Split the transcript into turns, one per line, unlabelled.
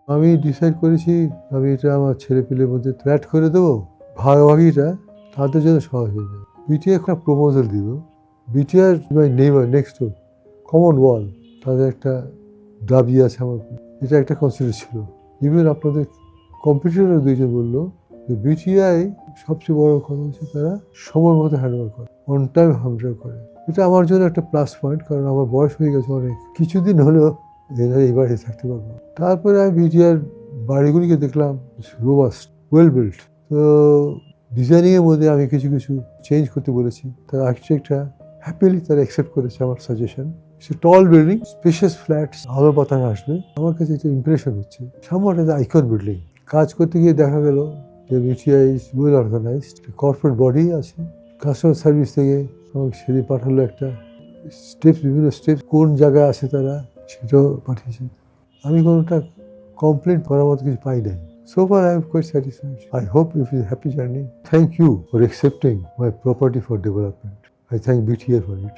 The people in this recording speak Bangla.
আমি ডিসাইড করেছি আমি এটা আমার ছেলেপিলের মধ্যে ফ্ল্যাট করে দেবো, ভাগাভাগিটা তাদের জন্য সহজ হয়ে যাবে। বিটিআর একটা প্রপোজাল দিব, BTR my neighbour next door, common wall, তাদের একটা দাবি আছে আমার উপর। এটা একটা কনসিডার ছিল। ইভেন আপনাদের কম্পিটিটর দুইজন বললো যে বিটিআই সবচেয়ে বড় কথা হচ্ছে তারা সময় মতো হ্যান্ডওভার করে, অন টাইম হ্যান্ডওভার করে। এটা আমার জন্য একটা প্লাস পয়েন্ট, কারণ আমার বয়স হয়ে গেছে অনেক, কিছুদিন হলেও এই বাড়িতে থাকতে পারবো। তারপরে আমি বিটিআর বাড়িগুলিকে দেখলাম, রোবাস্ট, ওয়েল বিল্ট। তো ডিজাইনিংয়ের মধ্যে আমি কিছু কিছু চেঞ্জ করতে বলেছি, তার আর্কিটেক্টরা হ্যাপিলি তারা অ্যাকসেপ্ট করেছে আমার সাজেশন। সে টল বিল্ডিং, স্পেশিয়াস ফ্ল্যাটস, আলো বাতাস আসবে, আমার কাছে এটা ইমপ্রেশন হচ্ছে। Somewhat as icon building. কাজ করতে গিয়ে দেখা গেল যে BTI is well organised, corporate body আছে। কাস্টমার সার্ভিস থেকে আমাকে সেদিন পাঠালো একটা স্টেপস, বিভিন্ন স্টেপস কোন জায়গায় আছে তারা, সেটাও পাঠিয়েছে। আমি কোনোটা কমপ্লেন করার মতো কিছু পাই নাই। So far I am quite satisfied. I hope it is a happy journey. Thank you for accepting my property for development. I thank BTR for it.